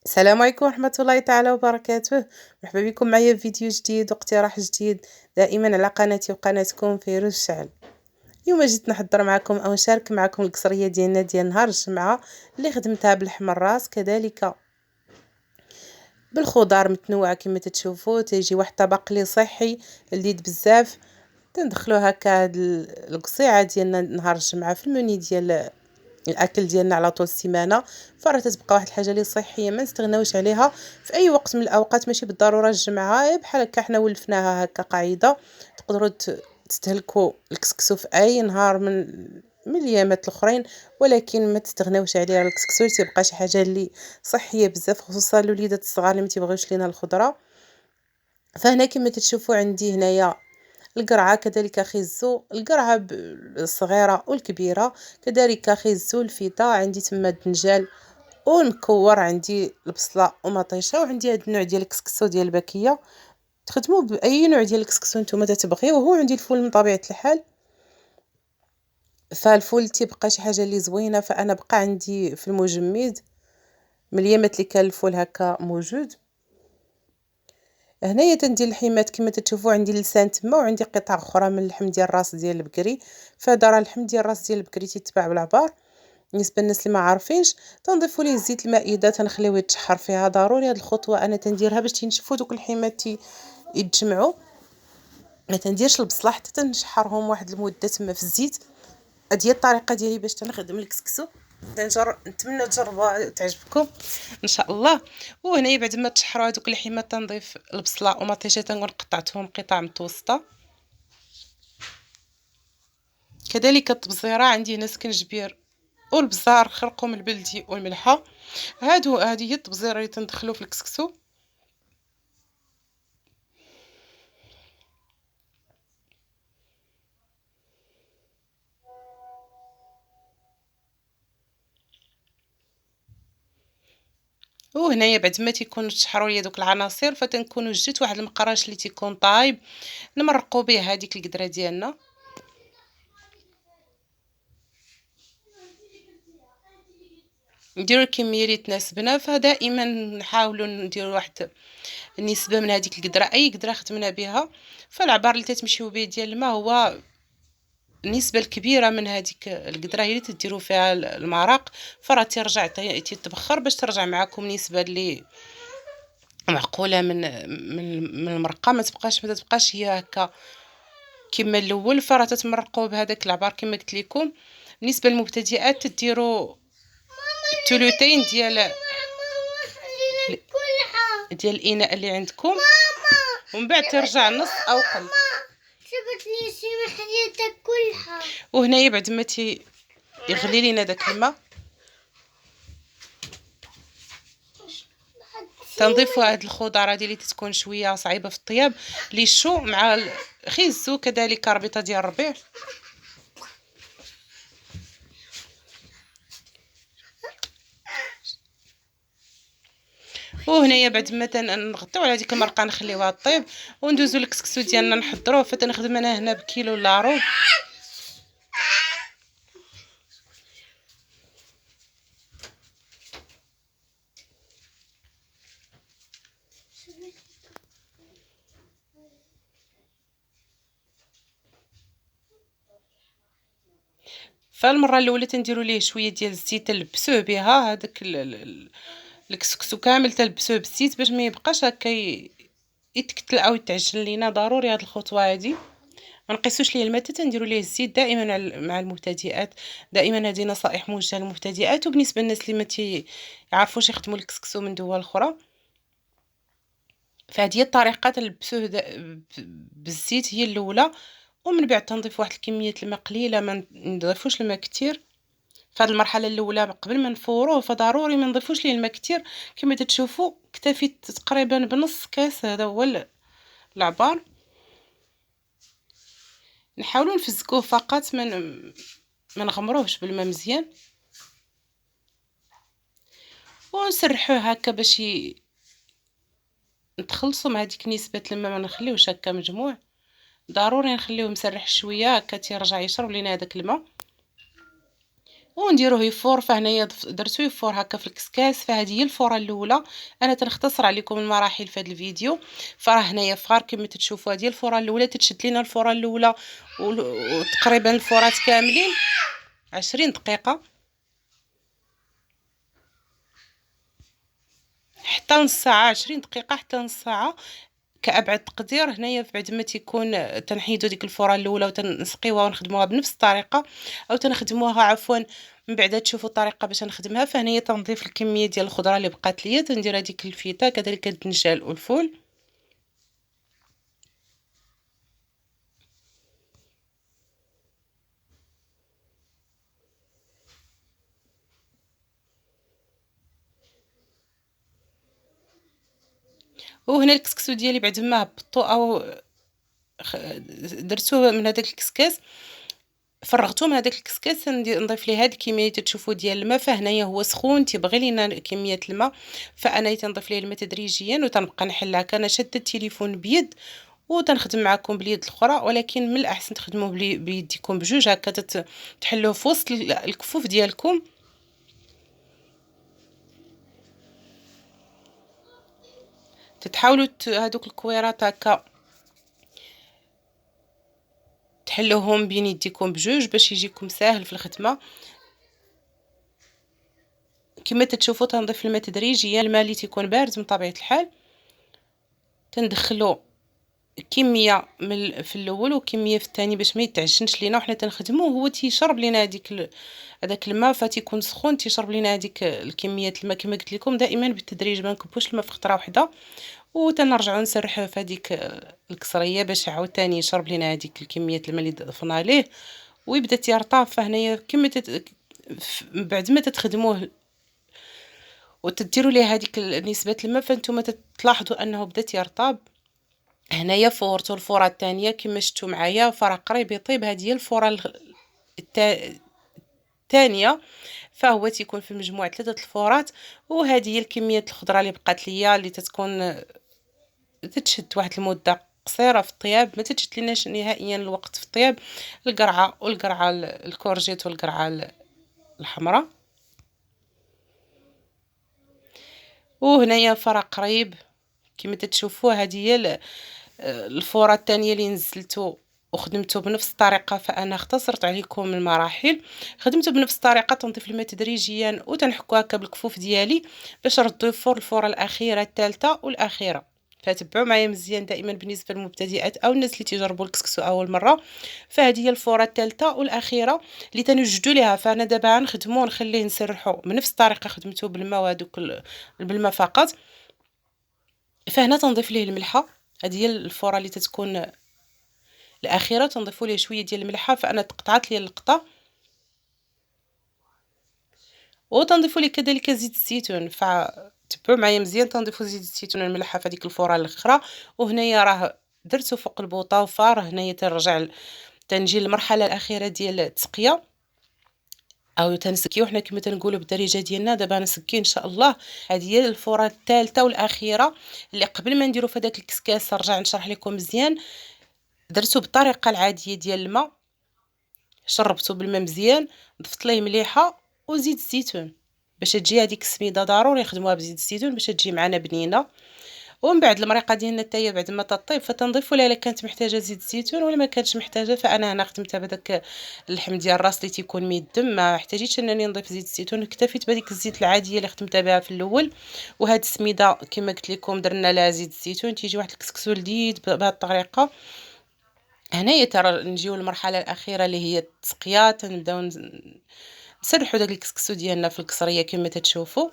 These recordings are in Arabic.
السلام عليكم ورحمة الله تعالى وبركاته. مرحبا بكم معايا في فيديو جديد واقتراح جديد دائما على قناتي وقناتكم فيروز الشعل. اليوم جيت نحضر معكم او نشارك معكم القصريه ديالنا ديال نهار الجمعه اللي خدمتها بلحم الراس كذلك بالخضار متنوعه كما تشوفوا. تيجي واحد الطبق لي صحي لذيذ بزاف. تندخلوا هكا هاد القصيعه ديالنا نهار الجمعه في المنيو ديال الاكل ديالنا على طول السيمانه. فراه تتبقى واحد الحاجه اللي صحيه ما نستغناوش عليها في اي وقت من الاوقات، ماشي بالضروره الجمعه. بحال هكا حنا ولفناها هكا قاعده. تقدروا تستهلكوا الكسكسو في اي نهار من الايامات الاخرين، ولكن ما تستغناوش عليه. الكسكسو تيبقى شي حاجه اللي صحيه بزاف، خصوصا الوليدات الصغار اللي ما تيبغيوش لينا الخضره. فهنا كما تشوفوا عندي هنايا القرعه كذلك خيزو، القرعه الصغيره والكبيره كذلك خيزو الفيتا. عندي تما الدنجال والمكور، عندي البصله ومطيشه، وعندي هذا النوع ديال الكسكسو ديال الباكيه. تخدموا باي نوع ديال الكسكسو نتوما تتبغيو. وهو عندي الفول من طبيعه الحال، فالفول تيبقى شي حاجه اللي زوينه. فانا بقى عندي في المجمد من الايامات اللي كان الفول هكا موجود. هنايا تندير الحيمات كما تشوفوا، عندي اللسان تما، وعندي قطع اخرى من اللحم ديال الراس ديال البقري. فهذا راه اللحم ديال الراس ديال البقري تيتباع بالعبار. بالنسبه للناس اللي ما عارفينش، تنضيفوا ليه زيت المائده، تنخليوه يتشحر فيها. ضروري هذه الخطوه انا تنديرها باش تنشفوا دوك الحيمات يتجمعوا. ما تنديرش البصله حتى تنشحرهم واحد المده تما في الزيت. هذه هي الطريقه ديالي باش تنخدم الكسكسو. نتمنى تجربوها تعجبكم ان شاء الله. وهنا بعد ما تشحروا هذوك الحيمات تنضيف البصله ومطيشه، تنكون قطعتهم قطع متوسطه. كذلك التبزيره عندي هنا سكنجبير والبزار خرقوم البلدي والملحه. هذه هي التبزيره اللي تندخلوا في الكسكسو. وهنايا بعد ما تيكونوا تشحروا لي دوك العناصر، فتنكونوا جيت واحد المقراش اللي تيكون طايب نمرقوا به هذيك القدره ديالنا. نديروا الكميه اللي تناسبنا. فدائما نحاولوا نديروا واحد النسبه من هذيك القدره، اي قدره خدمنا بها. فالعبار اللي تتمشيو به ديال الماء هو النسبه الكبيره من هذيك القدره هي اللي تديروا فيها المرق. فراه ترجع تتبخر باش ترجع معكم نسبه اللي معقوله من المرقه. ما تبقاش هي هكا كما الاول. فراه تتمرقوا بهذاك العبار كما قلت لكم. بالنسبه للمبتدئات تديروا الثلثين ديال الاناء اللي عندكم، ومن بعد ترجع نص او قل. جبت لي شي محليتك كلها. وهنايا بعد ما يغلي لينا داك الماء، تنضيفوا هاد الخضره هذه اللي تتكون شويه صعيبه في الطياب، لي شو مع خيزو كذلك ربيطه ديال الربيع. وهنايا بعد ما نغطيو على ديك المرقه نخليوها طيب، وندوزو الكسكسو ديالنا نحضروه. فتنخدم انا هنا بكيلو لاروب. فالمره الاولى تنديروا ليه شويه ديال الزيت تلبسوه بها. هذاك الكسكسو كامل تلبسوه بالزيت باش ما يبقاش هكا يتكتل او يتعجن لينا. ضروري هذه الخطوه هذه. ما نقيسوش ليه الماء، تنديروا ليه الزيت دائما مع المبتدئات. دائما هذه نصائح موجهه للمبتدئات، وبالنسبه للناس اللي ما يعرفوش يخدموا الكسكسو من دول اخرى. فهذه هي الطريقه تلبسوه بالزيت هي الاولى. ومن بعد تنضيف واحد الكميه الماء قليله، ما نضيفوش الماء كثير في هذه المرحله الاولى قبل ما نفوروه. فضروري ما نضيفوش ليه الماء كثير. كما تشوفوا اكتفيت تقريبا بنص كاس، هذا هو العبار. نحاولوا نفزكوه فقط، ما نغمروهش بالماء مزيان، ونسرحوه هكا باش نتخلصوا مع هذيك نسبه الماء. ما نخليوش هكا مجموع، ضروري نخليوه مسرح شويه هكا تيرجع يشرب لينا هذاك الماء. ونديروه يفور. فهنايا درتو يفور هكا في الكسكاس. فهذه هي الفوره الاولى. انا تنختصر عليكم المراحل في هذا الفيديو. فراه هنايا فخار كما تشوفوا هذه الفوره الاولى. تتشد لينا الفوره الاولى وتقريبا الفورات كاملين 20 دقيقه حتى نص ساعه. 20 دقيقه حتى نص ساعه كأبعد تقدير. هنايا بعد ما تيكون تنحيدو ديك الفوره الاولى وتنسقيوها ونخدموها بنفس الطريقه، او تنخدموها عفوا من بعد تشوفوا الطريقه باش نخدمها. فهنايا تنضيف الكميه ديال الخضره اللي بقات ليا، تندير هذيك الفيته كذلك الدنجال والفول. وهنا الكسكسو ديالي بعد ما هبطو او درتوه من هذاك الكسكاس، فرغته من هذاك الكسكاس، نضيف ليه هذه الكميه تشوفوا ديال الماء. فهنايا هو سخون تيبغي لينا كميه الماء، فانا تنضيف ليه الماء تدريجيا وتنبقى نحل هكا. انا شاده التليفون بيد وتنخدم معكم باليد الاخرى، ولكن من الاحسن تخدموا بيديكم بجوج هكا تحلوه في وسط الكفوف ديالكم. تتحاولوا هذوك الكويرات هكا تحلوهم بين يديكم بجوج باش يجيكم ساهل في الخدمه. كما تشوفوا تنضيف الماء تدريجيا. الماء اللي تيكون بارد من طبيعه الحال تندخلو كميه في الاول وكميه في الثاني باش ما يتعجنش لينا وحنا تنخدموه. هو تيشرب لينا هذاك الماء، فتيكون سخون تيشرب لينا هذيك الكميه الماء. كما قلت لكم دائما بالتدريج، ما نكبوش الماء في خطره واحده وتنرجعوا نسرحوه في هذيك الكسريه باش عاوتاني يشرب لينا هذيك الكميه الماء اللي ضفنا ليه ويبدا تيرطاب. فهنايا كما بعد ما تخدموه وتديروا ليه هذيك نسبه الماء، فانتم تلاحظوا انه بدا يرطب. هنايا فورتو الفوره الثانيه كما شفتوا معايا، فراه قريب يطيب. هذه هي الفوره الثانيه. فهو تيكون في المجموع 3 الفورات. وهذه هي الكميه الخضره اللي بقات ليا، اللي تتكون تتشد واحد المده قصيره في الطياب، ما تتشد لناش نهائيا الوقت في الطياب. القرعه والقرعه الكورجيت والقرعه الحمراء. وهنايا فرا قريب كما تشوفوا. هذه هي الفوره الثانيه اللي نزلته وخدمته بنفس الطريقه. فانا اختصرت عليكم المراحل. خدمته بنفس الطريقه، تنضيف الماء تدريجيا وتنحكو هكا بالكفوف ديالي باش نردو الفوره الاخيره الثالثه والاخيره. فتبعوا معايا مزيان دائما بالنسبه للمبتدئات او الناس اللي تيجربوا الكسكسو اول مره. فهذه هي الفوره الثالثه والاخيره اللي تنوجدوا ليها. فانا دابا غنخدمو ونخليه نسرحو بنفس الطريقه خدمته بالماء وهذوك بالماء فقط. فهنا تنضيف ليه الملحه. هذه هي الفوره اللي تتكون الاخيره، تنضيفوا ليه شويه ديال الملحه. فانا تقطعت لي اللقطه. وتنضيفوا ليه كذلك زيت الزيتون. فتبعوا معايا مزيان، تنضيفوا زيت الزيتون والملحه في هذيك الفوره الاخرى. وهنايا راه درتو فوق البوطه وفار. هنايا تنرجع تنجي للمرحله الاخيره ديال التسقيه او تنسكيو حنا كما تنقولوا بالدارجه ديالنا. دابا نسكي ان شاء الله. هذه هي الفوره الثالثه والاخيره اللي قبل ما نديرو في هذاك الكسكاس نرجع نشرح لكم مزيان. درتو بالطريقه العاديه ديال الماء، شربته بالماء مزيان، ضفت ليه مليحه وزيت الزيتون باش تجي هذيك السميده. ضروري نخدموها بزيت الزيتون باش تجي معنا بنينه. ومن بعد المريقه ديالنا حتى هي بعد ما تطيب فتنضيفوا لها الا كانت محتاجه زيت الزيتون، ولا ما كانتش محتاجه. فانا هنا خدمتها بهذاك اللحم ديال الراس اللي تيكون ميدم، ما احتاجيتش انني نضيف زيت الزيتون. اكتفيت بهذيك الزيت العاديه اللي خدمتها بها في الاول. وهاد السميده كما قلت لكم درنا لها زيت الزيتون تيجي واحد الكسكسو لذيذ بهذه الطريقه. هنايا ترى نجيو للمرحله الاخيره اللي هي التسقيه. تنبداو نسرحوا داك الكسكسو ديالنا في الكسريه كما تشوفوا،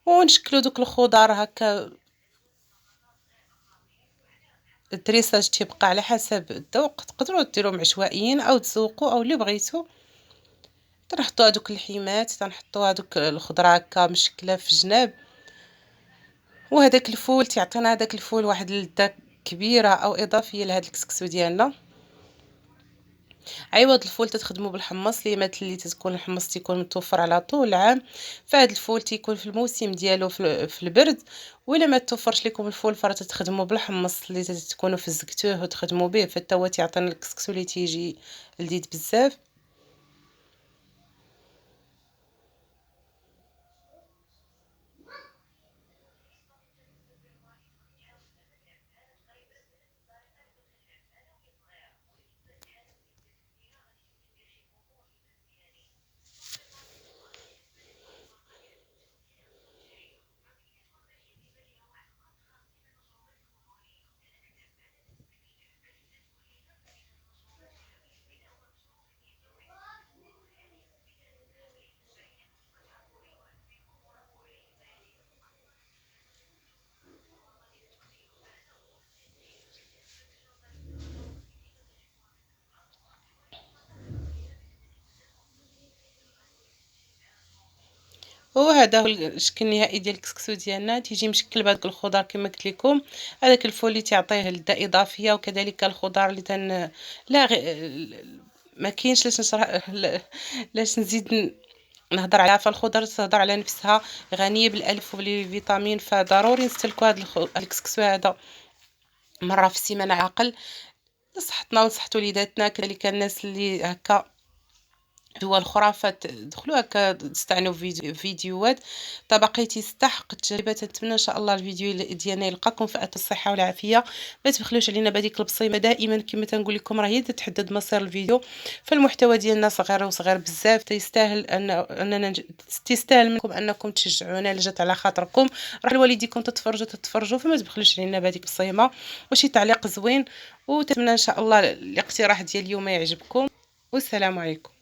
ونشكلوا دوك الخضار هكا. الدريساج تيبقى على حسب الذوق، تقدروا ديروهم عشوائيين او تذوقوا او اللي بغيتو. تنحطوا هذوك اللحيمات، تنحطوا هذوك الخضره هكا مشكله في الجناب. وهذاك الفول تيعطينا هذاك الفول واحد اللذه كبيره او اضافيه لهذا الكسكسو ديالنا. عوض الفول تخدموا بالحمص اللي تكون الحمص تيكون متوفر على طول العام. فهاد الفول تيكون في الموسم ديالو في البرد. ولا ما توفرش لكم الفول فرا تخدموا بالحمص اللي تكونوا فزقتوه وتخدموا به، فتا هو تيعطينا الكسكسو اللي تيجي لذيذ بزاف. وهذا هو الشكل النهائي ديال الكسكسو ديالنا. تيجي مشكل بهذاك الخضار كما قلت لكم. هذاك الفول اللي تعطيه لذة اضافيه، وكذلك الخضار اللي لا ما كاينش لاش نشرح لاش نزيد نهضر عليها. فالخضر تهضر على نفسها، غنيه بالالف وبالفيتامين، فضروري نستهلكوا هذا الكسكسو هذا مره في السيمانه على الاقل لصحتنا ولصحه وليداتنا. كذلك الناس اللي هكا دول اخرى فتدخلوا هكا تستعنوا في فيديوهات طبقي تستحق التجربه. نتمنى ان شاء الله الفيديو ديالنا يلقاكم في الصحه والعافيه. ما تبخلوش علينا بهذيك البصيمه دائما كما تنقول لكم، راه هي تحدد مصير الفيديو. فالمحتوى ديالنا صغير وصغير بزاف، تيستاهل اننا تستاهل منكم انكم تشجعونا لجات على خاطركم. راه الوالديكم تتفرجوا، فما تبخلوش علينا بهذيك البصيمه وشي تعليق زوين. وتمنى ان شاء الله الاقتراح ديال اليوم يعجبكم، والسلام عليكم.